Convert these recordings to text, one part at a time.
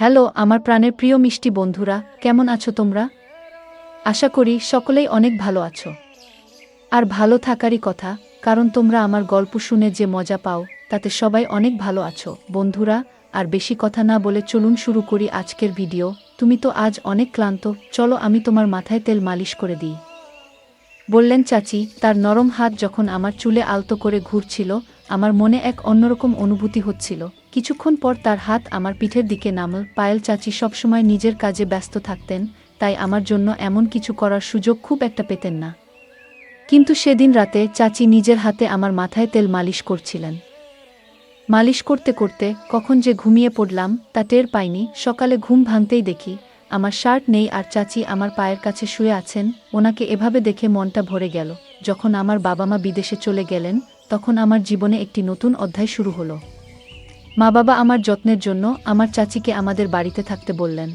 Hello আমার প্রাণের প্রিয় মিষ্টি বন্ধুরা, কেমন আছো তোমরা? আশা করি সকলেই অনেক ভালো আছো। আর ভালো থাকারই কথা, কারণ তোমরা আমার গল্প শুনে যে মজা পাও তাতে সবাই অনেক ভালো আছো। বন্ধুরা, আর বেশি কথা না বলে চলুন শুরু করি আজকের ভিডিও। তুমি তো আজ অনেক ক্লান্ত, চলো আমি তোমার মাথায় তেল মালিশ করে দিই, বললেন চাচি। তার নরম হাত যখন আমার চুলে আলতো করে ঘুরছিল, আমার মনে এক অন্যরকম অনুভূতি হচ্ছিল। কিছুক্ষণ পর তার হাত আমার পিঠের দিকে নামল। পায়েল চাচি সবসময় নিজের কাজে ব্যস্ত থাকতেন, তাই আমার জন্য এমন কিছু করার সুযোগ খুব একটা পেতেন না। কিন্তু সেদিন রাতে চাচি নিজের হাতে আমার মাথায় তেল মালিশ করছিলেন। মালিশ করতে করতে কখন যে ঘুমিয়ে পড়লাম তা টের পাইনি। সকালে ঘুম ভাঙতেই দেখি আমার শার্ট নেই আর চাচি আমার পায়ের কাছে শুয়ে আছেন। ওনাকে এভাবে দেখে মনটা ভরে গেল। যখন আমার বাবা মা বিদেশে চলে গেলেন, তখন আমার জীবনে একটি নতুন অধ্যায় শুরু হলো। মা বাবা আমার যত্নের জন্য আমার চাচিকে আমাদের বাড়িতে থাকতে বললেন।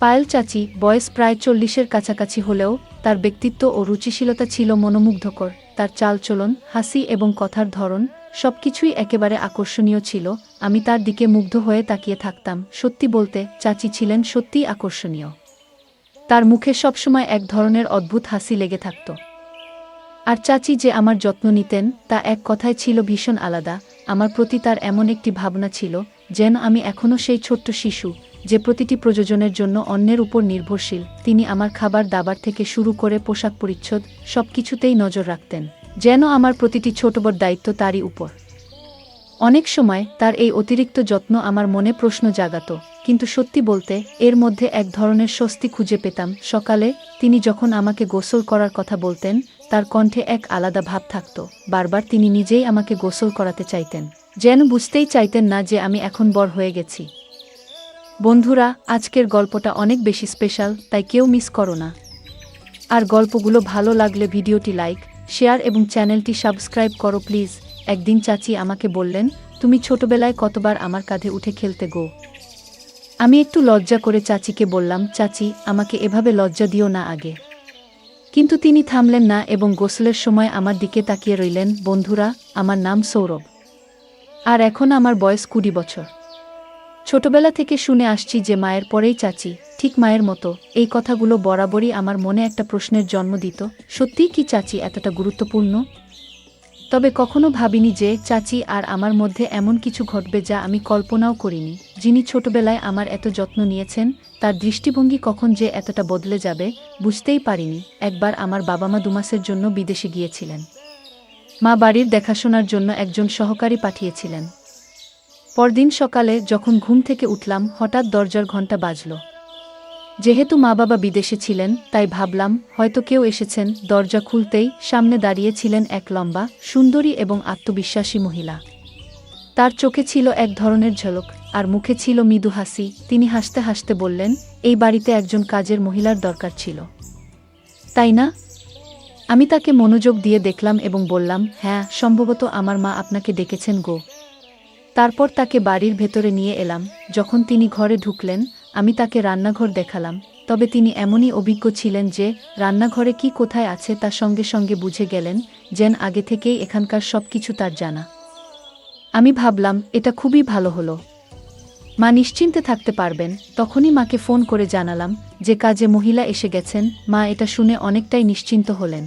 পায়েল চাচি বয়স প্রায় 40-এর কাছাকাছি হলেও তার ব্যক্তিত্ব ও রুচিশীলতা ছিল মনোমুগ্ধকর। তার চালচলন, হাসি এবং কথার ধরন সবকিছুই একেবারে আকর্ষণীয় ছিল। আমি তার দিকে মুগ্ধ হয়ে তাকিয়ে থাকতাম। সত্যি বলতে চাচি ছিলেন সত্যিই আকর্ষণীয়। তার মুখে সবসময় এক ধরনের অদ্ভুত হাসি লেগে থাকত। আর চাচি যে আমার যত্ন নিতেন তা এক কথায় ছিল ভীষণ আলাদা। আমার প্রতি তার এমন একটি ভাবনা ছিল যেন আমি এখনও সেই ছোট্ট শিশু, যে প্রতিটি প্রয়োজনের জন্য অন্যের উপর নির্ভরশীল। তিনি আমার খাবার দাবার থেকে শুরু করে পোশাক পরিচ্ছদ সবকিছুতেই নজর রাখতেন, যেন আমার প্রতিটি ছোট বড় দায়িত্ব তারই উপর। অনেক সময় তার এই অতিরিক্ত যত্ন আমার মনে প্রশ্ন জাগাত, কিন্তু সত্যি বলতে এর মধ্যে এক ধরনের স্বস্তি খুঁজে পেতাম। সকালে তিনি যখন আমাকে গোসল করার কথা বলতেন, তার কণ্ঠে এক আলাদা ভাব থাকত। বারবার তিনি নিজেই আমাকে গোসল করাতে চাইতেন, যেন বুঝতেই চাইতেন না যে আমি এখন বড় হয়ে গেছি। বন্ধুরা, আজকের গল্পটা অনেক বেশি স্পেশাল, তাই কেউ মিস করো না। আর গল্পগুলো ভালো লাগলে ভিডিওটি লাইক, শেয়ার এবং চ্যানেলটি সাবস্ক্রাইব করো প্লিজ। একদিন চাচি আমাকে বললেন, তুমি ছোটবেলায় কতবার আমার কাঁধে উঠে খেলতে গো। আমি একটু লজ্জা করে চাচিকে বললাম, চাচি আমাকে এভাবে লজ্জা দিও না আগে। কিন্তু তিনি থামলেন না এবং গোসলের সময় আমার দিকে তাকিয়ে রইলেন। বন্ধুরা, আমার নাম সৌরভ, আর এখন আমার বয়স 20 বছর। ছোটবেলা থেকে শুনে আসছি যে মায়ের পরেই চাচি, ঠিক মায়ের মতো। এই কথাগুলো বরাবরই আমার মনে একটা প্রশ্নের জন্ম দিত, সত্যিই কি চাচি এতটা গুরুত্বপূর্ণ? তবে কখনো ভাবিনি যে চাচি আর আমার মধ্যে এমন কিছু ঘটবে যা আমি কল্পনাও করিনি। যিনি ছোটবেলায় আমার এত যত্ন নিয়েছেন, তার দৃষ্টিভঙ্গি কখন যে এতটা বদলে যাবে বুঝতেই পারিনি। একবার আমার বাবা মা 2 মাসের জন্য বিদেশে গিয়েছিলেন। মা বাড়ির দেখাশোনার জন্য একজন সহকারী পাঠিয়েছিলেন। পরদিন সকালে যখন ঘুম থেকে উঠলাম, হঠাৎ দরজার ঘণ্টা বাজল। যেহেতু মা বাবা বিদেশে ছিলেন, তাই ভাবলাম হয়তো কেউ এসেছেন। দরজা খুলতেই সামনে দাঁড়িয়ে ছিলেন এক লম্বা, সুন্দরী এবং আত্মবিশ্বাসী মহিলা। তার চোখে ছিল এক ধরনের ঝলক, আর মুখে ছিল মৃদু হাসি। তিনি হাসতে হাসতে বললেন, এই বাড়িতে একজন কাজের মহিলার দরকার ছিল, তাই না? আমি তাকে মনোযোগ দিয়ে দেখলাম এবং বললাম, হ্যাঁ, সম্ভবত আমার মা আপনাকে ডেকেছেন গো। তারপর তাকে বাড়ির ভেতরে নিয়ে এলাম। যখন তিনি ঘরে ঢুকলেন, আমি তাকে রান্নাঘর দেখালাম। তবে তিনি এমনই অভিজ্ঞ ছিলেন যে রান্নাঘরে কি কোথায় আছে তা সঙ্গে সঙ্গে বুঝে গেলেন, যেন আগে থেকেই এখানকার সবকিছু তার জানা। আমি ভাবলাম এটা খুবই ভালো হলো, মা নিশ্চিন্তে থাকতে পারবেন। তখনই মাকে ফোন করে জানালাম যে কাজে মহিলা এসে গেছেন। মা এটা শুনে অনেকটাই নিশ্চিন্ত হলেন।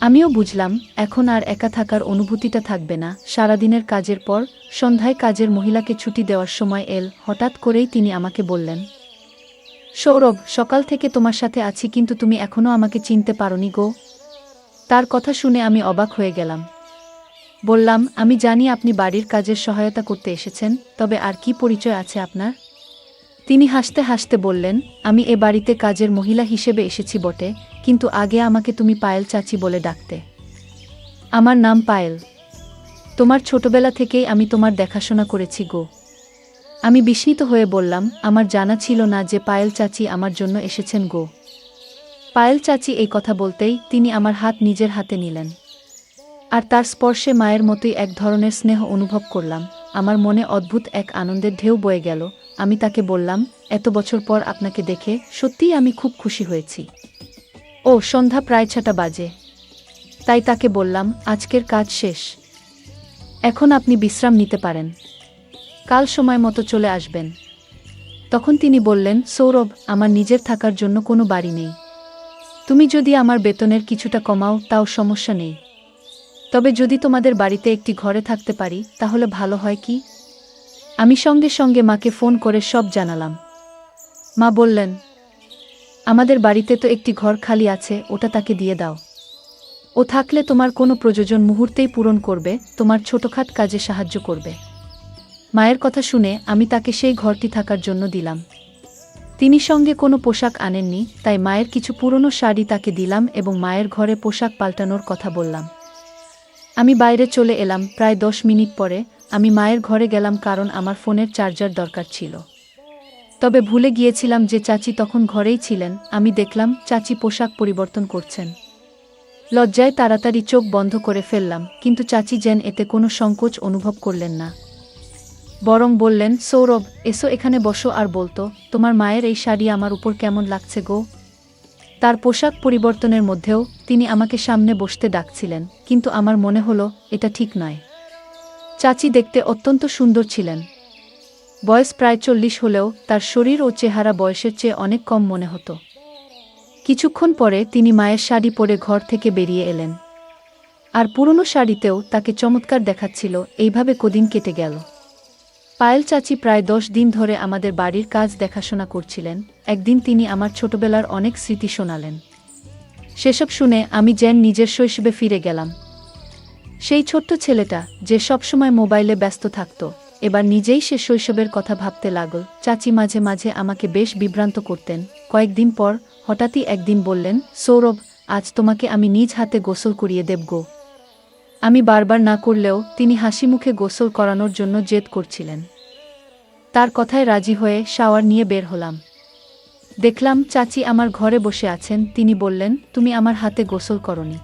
আমিও বুঝলাম এখন আর একা থাকার অনুভূতিটা থাকবে না। সারাদিনের কাজের পর সন্ধ্যায় কাজের মহিলাকে ছুটি দেওয়ার সময় এল। হঠাৎ করেই তিনি আমাকে বললেন, সৌরভ, সকাল থেকে তোমার সাথে আছি কিন্তু তুমি এখনও আমাকে চিনতে পারোনি গো। তার কথা শুনে আমি অবাক হয়ে গেলাম। বললাম, আমি জানি আপনি বাড়ির কাজের সহায়তা করতে এসেছেন, তবে আর কি পরিচয় আছে আপনার? তিনি হাসতে হাসতে বললেন, আমি এ বাড়িতে কাজের মহিলা হিসেবে এসেছি বটে, কিন্তু আগে আমাকে তুমি পায়েল চাচি বলে ডাকতে। আমার নাম পায়েল। তোমার ছোটবেলা থেকেই আমি তোমার দেখাশোনা করেছি গো। আমি বিস্মিত হয়ে বললাম, আমার জানা ছিল না যে পায়েল চাচি আমার জন্য এসেছেন গো। পায়েল চাচি এই কথা বলতেই তিনি আমার হাত নিজের হাতে নিলেন, আর তার স্পর্শে মায়ের মতোই এক ধরনের স্নেহ অনুভব করলাম। আমার মনে অদ্ভুত এক আনন্দের ঢেউ বয়ে গেল। আমি তাকে বললাম, এত বছর পর আপনাকে দেখে সত্যিই আমি খুব খুশি হয়েছি। ও সন্ধ্যা প্রায় 6টা বাজে, তাই তাকে বললাম, আজকের কাজ শেষ, এখন আপনি বিশ্রাম নিতে পারেন, কাল সময় মতো চলে আসবেন। তখন তিনি বললেন, সৌরভ, আমার নিজের থাকার জন্য কোনো বাড়ি নেই। তুমি যদি আমার বেতনের কিছুটা কমাও তাও সমস্যা নেই। তবে যদি তোমাদের বাড়িতে একটি ঘরে থাকতে পারি তাহলে ভালো হয় কি? আমি সঙ্গে সঙ্গে মাকে ফোন করে সব জানালাম। মা বললেন, আমাদের বাড়িতে তো একটি ঘর খালি আছে, ওটা তাকে দিয়ে দাও। ও থাকলে তোমার কোনো প্রয়োজন মুহূর্তেই পূরণ করবে, তোমার ছোটখাট কাজে সাহায্য করবে। মায়ের কথা শুনে আমি তাকে সেই ঘরটি থাকার জন্য দিলাম। তিনি সঙ্গে কোনো পোশাক আনেননি, তাই মায়ের কিছু পুরনো শাড়ি তাকে দিলাম এবং মায়ের ঘরে পোশাক পাল্টানোর কথা বললাম। আমি বাইরে চলে এলাম। প্রায় 10 মিনিট পরে আমি মায়ের ঘরে গেলাম, কারণ আমার ফোনের চার্জার দরকার ছিল। তবে ভুলে গিয়েছিলাম যে চাচি তখন ঘরেই ছিলেন। আমি দেখলাম চাচি পোশাক পরিবর্তন করছেন। লজ্জায় তাড়াতাড়ি চোখ বন্ধ করে ফেললাম, কিন্তু চাচি যেন এতে কোনো সংকোচ অনুভব করলেন না। বরং বললেন, সৌরভ, এসো এখানে বসো আর বলতো, তোমার মায়ের এই শাড়ি আমার উপর কেমন লাগছে গো? তার পোশাক পরিবর্তনের মধ্যেও তিনি আমাকে সামনে বসতে ডাকছিলেন, কিন্তু আমার মনে হলো এটা ঠিক নয়। চাচি দেখতে অত্যন্ত সুন্দর ছিলেন। বয়স প্রায় 40 হলেও তার শরীর ও চেহারা বয়সের চেয়ে অনেক কম মনে হতো। কিছুক্ষণ পরে তিনি মায়ের শাড়ি পরে ঘর থেকে বেরিয়ে এলেন। আর পুরনো শাড়িতেও তাকে চমৎকার দেখাচ্ছিল। এইভাবে কদিন কেটে গেল। পায়েল চাচি প্রায় 10 দিন ধরে আমাদের বাড়ির কাজ দেখাশোনা করছিলেন। একদিন তিনি আমার ছোটবেলার অনেক স্মৃতি শোনালেন। সেসব শুনে আমি যেন নিজের শৈশবে ফিরে গেলাম। সেই ছোট্ট ছেলেটা যে সবসময় মোবাইলে ব্যস্ত থাকত, এবার নিজেই সে শৈশবের কথা ভাবতে লাগল। চাচি মাঝে মাঝে আমাকে বেশ বিভ্রান্ত করতেন। কয়েকদিন পর হঠাৎই একদিন বললেন, সৌরভ, আজ তোমাকে আমি নিজ হাতে গোসল করিয়ে দেব গো। আমি বারবার না করলেও তিনি হাসি মুখে গোসল করানোর জন্য জেদ করছিলেন। তার কথায় রাজি হয়ে শাওয়ার নিয়ে বের হলাম। দেখলাম চাচি আমার ঘরে বসে আছেন। তিনি বললেন, তুমি আমার হাতে গোসল করনি,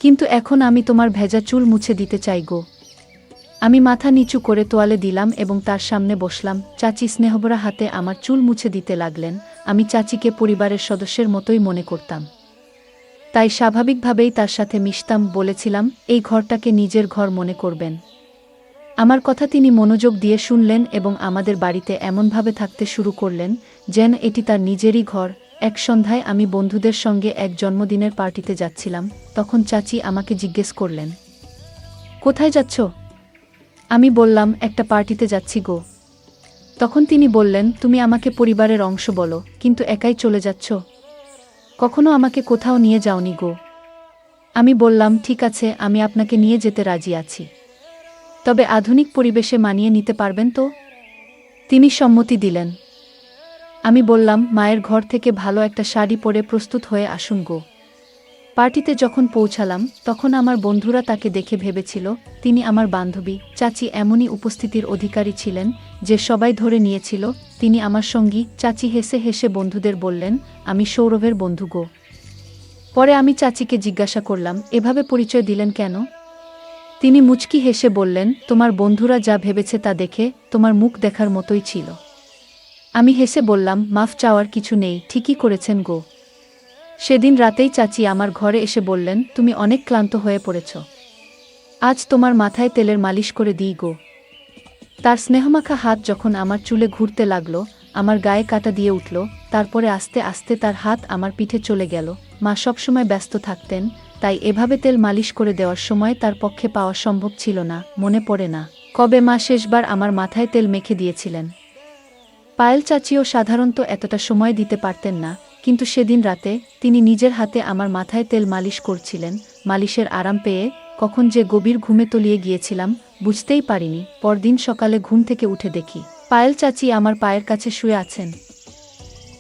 কিন্তু এখন আমি তোমার ভেজা চুল মুছে দিতে চাই গো। আমি মাথা নিচু করে তোয়ালে দিলাম এবং তার সামনে বসলাম। চাচি স্নেহভরা হাতে আমার চুল মুছে দিতে লাগলেন। আমি চাচিকে পরিবারের সদস্যের মতোই মনে করতাম, তাই স্বাভাবিকভাবেই তার সাথে মিশতাম। বলেছিলাম, এই ঘরটাকে নিজের ঘর মনে করবেন। আমার কথা তিনি মনোযোগ দিয়ে শুনলেন এবং আমাদের বাড়িতে এমনভাবে থাকতে শুরু করলেন যেন এটি তার নিজেরই ঘর। এক সন্ধ্যায় আমি বন্ধুদের সঙ্গে এক জন্মদিনের পার্টিতে যাচ্ছিলাম। তখন চাচি আমাকে জিজ্ঞেস করলেন, কোথায় যাচ্ছ? আমি বললাম, একটা পার্টিতে যাচ্ছি গো। তখন তিনি বললেন, তুমি আমাকে পরিবারের অংশ বলো, কিন্তু একাই চলে যাচ্ছ। কখনো আমাকে কোথাও নিয়ে যাওনি গো। আমি বললাম, ঠিক আছে, আমি আপনাকে নিয়ে যেতে রাজি আছি, তবে আধুনিক পরিবেশে মানিয়ে নিতে পারবেন তো? তিনি সম্মতি দিলেন। আমি বললাম, মায়ের ঘর থেকে ভালো একটা শাড়ি পরে প্রস্তুত হয়ে আসুন গো। পার্টিতে যখন পৌঁছালাম তখন আমার বন্ধুরা তাকে দেখে ভেবেছিল তিনি আমার বান্ধবী। চাচি এমনই উপস্থিতির অধিকারী ছিলেন যে সবাই ধরে নিয়েছিল তিনি আমার সঙ্গী। চাচি হেসে হেসে বন্ধুদের বললেন, আমি সৌরভের বন্ধু গো। পরে আমি চাচিকে জিজ্ঞাসা করলাম, এভাবে পরিচয় দিলেন কেন? তিনি মুচকি হেসে বললেন, তোমার বন্ধুরা যা ভেবেছে তা দেখে তোমার মুখ দেখার মতোই ছিল। আমি হেসে বললাম, মাফ চাওয়ার কিছু নেই, ঠিকই করেছেন গো। সেদিন রাতেই চাচি আমার ঘরে এসে বললেন, তুমি অনেক ক্লান্ত হয়ে পড়েছ, আজ তোমার মাথায় তেলের মালিশ করে দিই গো। তার স্নেহমাখা হাত যখন আমার চুলে ঘুরতে লাগলো, আমার গায়ে কাটা দিয়ে উঠল। তারপরে আস্তে আস্তে তার হাত আমার পিঠে চলে গেল। মা সবসময় ব্যস্ত থাকতেন, তাই এভাবে তেল মালিশ করে দেওয়ার সময় তার পক্ষে পাওয়া সম্ভব ছিল না। মনে পড়ে না কবে মা শেষবার আমার মাথায় তেল মেখে দিয়েছিলেন। পায়েল চাচিও সাধারণত এতটা সময় দিতে পারতেন না, কিন্তু সেদিন রাতে তিনি নিজের হাতে আমার মাথায় তেল মালিশ করছিলেন। মালিশের আরাম পেয়ে কখন যে গভীর ঘুমে তলিয়ে গিয়েছিলাম বুঝতেই পারিনি। পরদিন সকালে ঘুম থেকে উঠে দেখি পায়েল চাচি আমার পায়ের কাছে শুয়ে আছেন।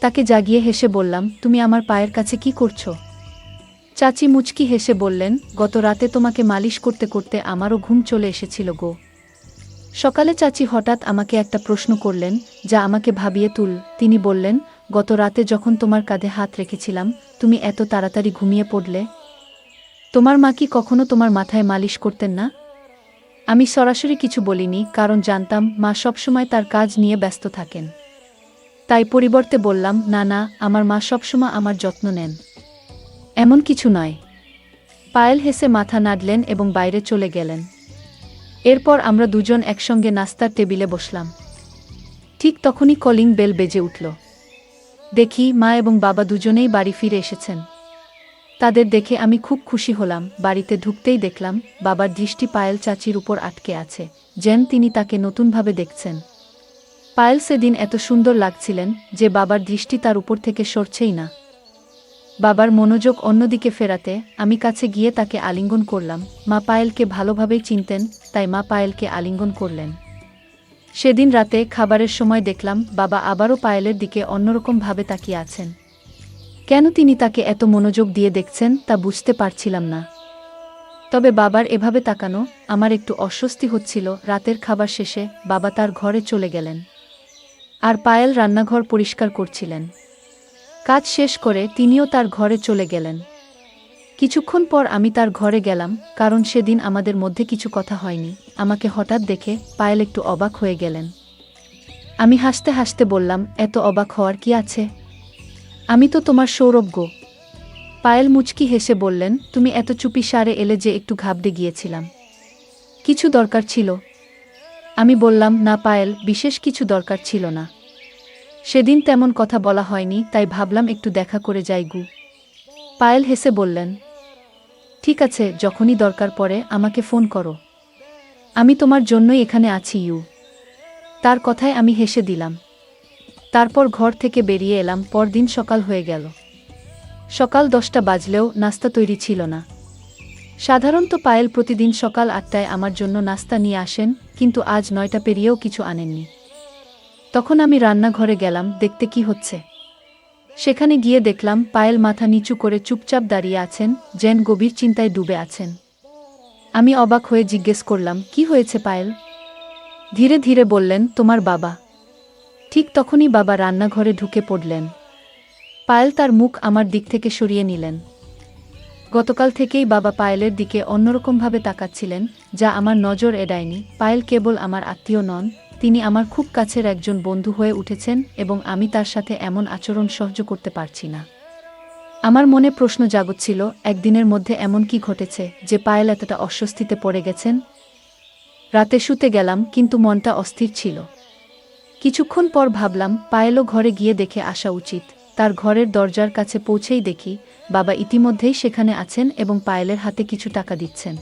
তাকে জাগিয়ে হেসে বললাম, তুমি আমার পায়ের কাছে কি করছো? চাচি মুচকি হেসে বললেন, গত রাতে তোমাকে মালিশ করতে করতে আমারও ঘুম চলে এসেছিল গো। সকালে চাচি হঠাৎ আমাকে একটা প্রশ্ন করলেন যা আমাকে ভাবিয়ে তুল। তিনি বললেন, গত রাতে যখন তোমার কাঁধে হাত রেখেছিলাম তুমি এত তাড়াতাড়ি ঘুমিয়ে পড়লে, তোমার মা কি কখনো তোমার মাথায় মালিশ করতেন না? আমি সরাসরি কিছু বলিনি, কারণ জানতাম মা সবসময় তার কাজ নিয়ে ব্যস্ত থাকেন। তাই পরিবর্তে বললাম, না না, আমার মা সবসময় আমার যত্ন নেন, এমন কিছু নয়। পায়েল হেসে মাথা নাড়লেন এবং বাইরে চলে গেলেন। এরপর আমরা দুজন একসঙ্গে নাস্তার টেবিলে বসলাম। ঠিক তখনই কলিং বেল বেজে উঠল। দেখি মা এবং বাবা দুজনেই বাড়ি ফিরে এসেছেন। তাদের দেখে আমি খুব খুশি হলাম। বাড়িতে ঢুকতেই দেখলাম বাবার দৃষ্টি পায়েল চাচির উপর আটকে আছে, যেন তিনি তাকে নতুনভাবে দেখছেন। পায়েল সেদিন এত সুন্দর লাগছিলেন যে বাবার দৃষ্টি তার উপর থেকে সরছেই না। বাবার মনোযোগ অন্যদিকে ফেরাতে আমি কাছে গিয়ে তাকে আলিঙ্গন করলাম। মা পায়েলকে ভালোভাবেই চিনতেন, তাই মা পায়েলকে আলিঙ্গন করলেন। সেদিন রাতে খাবারের সময় দেখলাম বাবা আবারও পায়েলের দিকে অন্যরকমভাবে তাকিয়ে আছেন। কেন তিনি তাকে এত মনোযোগ দিয়ে দেখছেন তা বুঝতে পারছিলাম না। তবে বাবার এভাবে তাকানো আমার একটু অস্বস্তি হচ্ছিল। রাতের খাবার শেষে বাবা তার ঘরে চলে গেলেন, আর পায়েল রান্নাঘর পরিষ্কার করছিলেন। কাজ শেষ করে তিনিও তার ঘরে চলে গেলেন। কিছুক্ষণ পর আমি তার ঘরে গেলাম, কারণ সেদিন আমাদের মধ্যে কিছু কথা হয়নি। আমাকে হঠাৎ দেখে পায়েল একটু অবাক হয়ে গেলেন। আমি হাসতে হাসতে বললাম, এত অবাক হওয়ার কি আছে? আমি তো তোমার সৌরভ গো। পায়েল মুচকি হেসে বললেন, তুমি এত চুপি সারে এলে যে একটু ঘাবড়ে গিয়েছিলাম। কিছু দরকার ছিল? আমি বললাম, না পায়েল, বিশেষ কিছু দরকার ছিল না। সেদিন তেমন কথা বলা হয়নি, তাই ভাবলাম একটু দেখা করে যাই গু। পায়েল হেসে বললেন, ঠিক আছে, যখনই দরকার পড়ে আমাকে ফোন করো। আমি তোমার জন্যই এখানে আছি ইউ। তার কথায় আমি হেসে দিলাম। তারপর ঘর থেকে বেরিয়ে এলাম। পরদিন সকাল হয়ে গেল। সকাল 10টা বাজলেও নাস্তা তৈরি ছিল না। সাধারণত পায়েল প্রতিদিন সকাল 8টায় আমার জন্য নাস্তা নিয়ে আসেন, কিন্তু আজ 9টা পেরিয়েও কিছু আনেননি। তখন আমি রান্নাঘরে গেলাম দেখতে কি হচ্ছে। সেখানে গিয়ে দেখলাম পায়েল মাথা নিচু করে চুপচাপ দাঁড়িয়ে আছেন, যেন গভীর চিন্তায় ডুবে আছেন। আমি অবাক হয়ে জিজ্ঞেস করলাম, কি হয়েছে পায়েল? ধীরে ধীরে বললেন, তোমার বাবা। ঠিক তখনই বাবা রান্নাঘরে ঢুকে পড়লেন। পায়েল তার মুখ আমার দিক থেকে সরিয়ে নিলেন। গতকাল থেকেই বাবা পায়েলের দিকে অন্যরকমভাবে তাকাচ্ছিলেন, যা আমার নজর এড়ায়নি। পায়েল কেবল আমার আত্মীয় নন, তিনি আমার খুব কাছের একজন বন্ধু হয়ে উঠেছেন, এবং আমি তার সাথে এমন আচরণ সহ্য করতে পারছি না। আমার মনে প্রশ্ন জাগছিল, একদিনের মধ্যে এমন কি ঘটেছে যে পায়েল এতটা অস্বস্তিতে পড়ে গেছেন? রাতে শুতে গেলাম, কিন্তু মনটা অস্থির ছিল। কিছুক্ষণ পর ভাবলাম পায়েলও ঘরে গিয়ে দেখে আসা উচিত। তার ঘরের দরজার কাছে পৌঁছেই দেখি বাবা ইতিমধ্যেই সেখানে আছেন এবং পায়েলের হাতে কিছু টাকা দিচ্ছেন।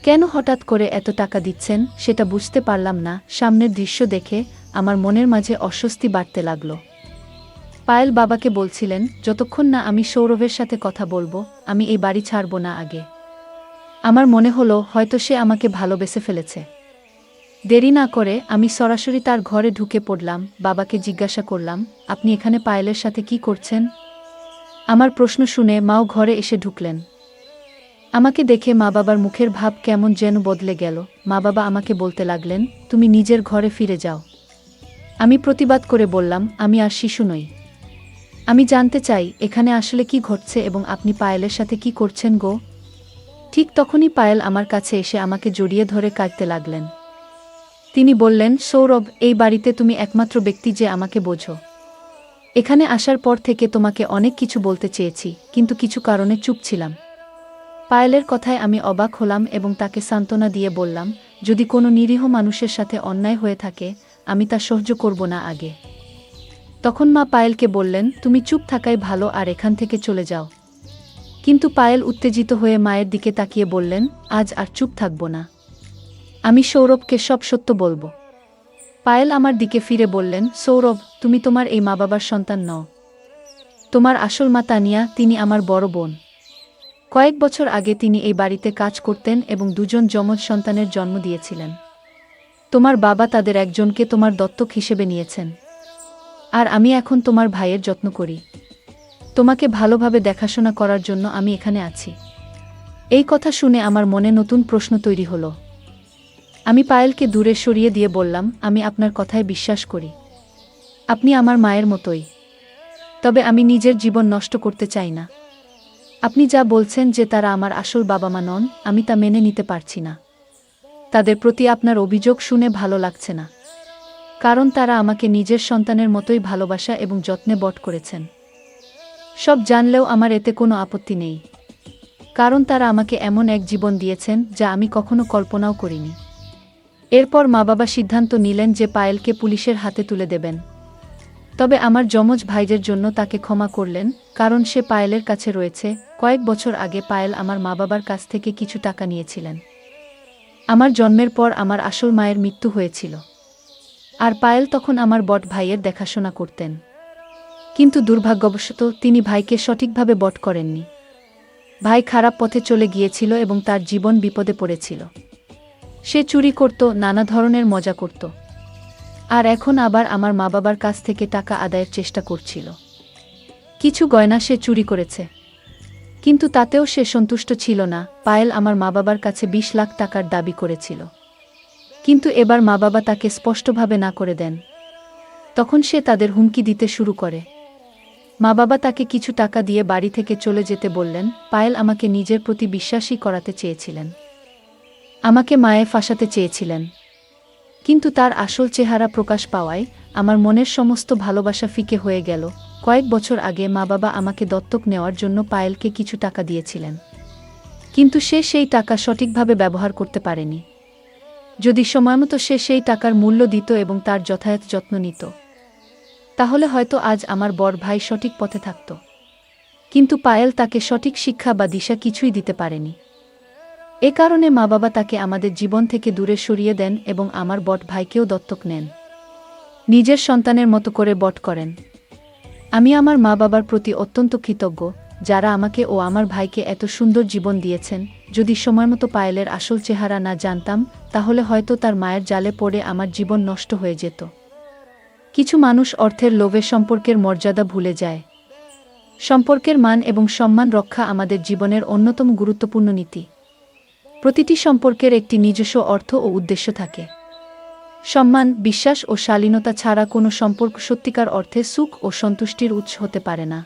কেন হঠাৎ করে এত টাকা দিচ্ছেন সেটা বুঝতে পারলাম না। সামনের দৃশ্য দেখে আমার মনের মাঝে অস্বস্তি বাড়তে লাগল। পায়েল বাবাকে বলছিলেন, যতক্ষণ না আমি সৌরভের সাথে কথা বলবো আমি এই বাড়ি ছাড়ব না আগে। আমার মনে হলো হয়তো সে আমাকে ভালোবেসে ফেলেছে। দেরি না করে আমি সরাসরি তার ঘরে ঢুকে পড়লাম। বাবাকে জিজ্ঞাসা করলাম, আপনি এখানে পায়েলের সাথে কি করছেন? আমার প্রশ্ন শুনে মাও ঘরে এসে ঢুকলেন। আমাকে দেখে মা বাবার মুখের ভাব কেমন যেন বদলে গেল। মা বাবা আমাকে বলতে লাগলেন, তুমি নিজের ঘরে ফিরে যাও। আমি প্রতিবাদ করে বললাম, আমি আর শিশু নই। আমি জানতে চাই এখানে আসলে কি ঘটছে এবং আপনি পায়েলের সাথে কি করছেন গো। ঠিক তখনই পায়েল আমার কাছে এসে আমাকে জড়িয়ে ধরে কাঁদতে লাগলেন। তিনি বললেন, সৌরভ, এই বাড়িতে তুমি একমাত্র ব্যক্তি যে আমাকে বোঝো। এখানে আসার পর থেকে তোমাকে অনেক কিছু বলতে চেয়েছি, কিন্তু কিছু কারণে চুপ ছিলাম। পায়েলের কথায় আমি অবাক হলাম এবং তাকে সান্ত্বনা দিয়ে বললাম, যদি কোনো নিরীহ মানুষের সাথে অন্যায় হয়ে থাকে আমি তা সহ্য করব না আগে। তখন মা পায়েলকে বললেন, তুমি চুপ থাকাই ভালো আর এখান থেকে চলে যাও। কিন্তু পায়েল উত্তেজিত হয়ে মায়ের দিকে তাকিয়ে বললেন, আজ আর চুপ থাকব না। আমি সৌরভকে সব সত্য বলবো। পায়েল আমার দিকে ফিরে বললেন, সৌরভ, তুমি তোমার এই মা বাবার সন্তান নও। তোমার আসল মা তানিয়া, তিনি আমার বড় বোন। কয়েক বছর আগে তিনি এই বাড়িতে কাজ করতেন এবং দুজন যমজ সন্তানের জন্ম দিয়েছিলেন। তোমার বাবা তাদের একজনকে তোমার দত্তক হিসেবে নিয়েছেন, আর আমি এখন তোমার ভাইয়ের যত্ন করি। তোমাকে ভালোভাবে দেখাশোনা করার জন্য আমি এখানে আছি। এই কথা শুনে আমার মনে নতুন প্রশ্ন তৈরি হলো। আমি পায়েলকে দূরে সরিয়ে দিয়ে বললাম, আমি আপনার কথায় বিশ্বাস করি। আপনি আমার মায়ের মতোই। তবে আমি নিজের জীবন নষ্ট করতে চাই না। আপনি যা বলছেন যে তারা আমার আসল বাবা মা নন, আমি তা মেনে নিতে পারছি না। তাদের প্রতি আপনার অভিযোগ শুনে ভালো লাগছে না, কারণ তারা আমাকে নিজের সন্তানের মতোই ভালোবাসা এবং যত্নে বড় করেছেন। সব জানলেও আমার এতে কোনো আপত্তি নেই, কারণ তারা আমাকে এমন এক জীবন দিয়েছেন যা আমি কখনো কল্পনাও করিনি। এরপর মা বাবা সিদ্ধান্ত নিলেন যে পায়েলকে পুলিশের হাতে তুলে দেবেন। তবে আমার যমজ ভাইদের জন্য তাকে ক্ষমা করলেন, কারণ সে পায়েলের কাছে রয়েছে। কয়েক বছর আগে পায়েল আমার মা বাবার কাছ থেকে কিছু টাকা নিয়েছিলেন। আমার জন্মের পর আমার আসল মায়ের মৃত্যু হয়েছিল, আর পায়েল তখন আমার বট ভাইয়ের দেখাশোনা করতেন। কিন্তু দুর্ভাগ্যবশত তিনি ভাইকে সঠিকভাবে বট করেননি। ভাই খারাপ পথে চলে গিয়েছিল এবং তার জীবন বিপদে পড়েছিল। সে চুরি করত, নানা ধরনের মজা করত, আর এখন আবার আমার মা বাবার কাছ থেকে টাকা আদায়ের চেষ্টা করছিল। কিছু গয়না সে চুরি করেছে, কিন্তু তাতেও সে সন্তুষ্ট ছিল না। পায়েল আমার মা বাবার কাছে 20 লাখ টাকার দাবি করেছিল, কিন্তু এবার মা বাবা তাকে স্পষ্টভাবে না করে দেন। তখন সে তাদের হুমকি দিতে শুরু করে। মা বাবা তাকে কিছু টাকা দিয়ে বাড়ি থেকে চলে যেতে বললেন। পায়েল আমাকে নিজের প্রতি বিশ্বাসী করাতে চেয়েছিলেন, আমাকে মায়ে ফাঁসাতে চেয়েছিলেন, কিন্তু তার আসল চেহারা প্রকাশ পাওয়ায় আমার মনের সমস্ত ভালোবাসা ফিকে হয়ে গেল। কয়েক বছর আগে মা বাবা আমাকে দত্তক নেওয়ার জন্য পায়েলকে কিছু টাকা দিয়েছিলেন, কিন্তু সে সেই টাকা সঠিকভাবে ব্যবহার করতে পারেনি। যদি সময়মতো সে সেই টাকার মূল্য দিত এবং তার যথাযথ যত্ন নিত, তাহলে হয়তো আজ আমার বড় ভাই সঠিক পথে থাকত। কিন্তু পায়েল তাকে সঠিক শিক্ষা বা দিশা কিছুই দিতে পারেনি। এ কারণে মা বাবা তাকে আমাদের জীবন থেকে দূরে সরিয়ে দেন এবং আমার বট ভাইকেও দত্তক নেন। নিজের সন্তানের মতো করে বট করেন। আমি আমার মা বাবার প্রতি অত্যন্ত কৃতজ্ঞ, যারা আমাকে ও আমার ভাইকে এত সুন্দর জীবন দিয়েছেন। যদি সময়মতো পায়েলের আসল চেহারা না জানতাম, তাহলে হয়তো তার মায়ের জালে পড়ে আমার জীবন নষ্ট হয়ে যেত। কিছু মানুষ অর্থের লোভে সম্পর্কের মর্যাদা ভুলে যায়। সম্পর্কের মান এবং সম্মান রক্ষা আমাদের জীবনের অন্যতম গুরুত্বপূর্ণ নীতি। প্রতিটি সম্পর্কের একটি নিজস্ব অর্থ ও উদ্দেশ্য থাকে। সম্মান, বিশ্বাস ও শালীনতা ছাড়া কোনো সম্পর্ক সত্যিকার অর্থে সুখ ও সন্তুষ্টির উৎস হতে পারে না।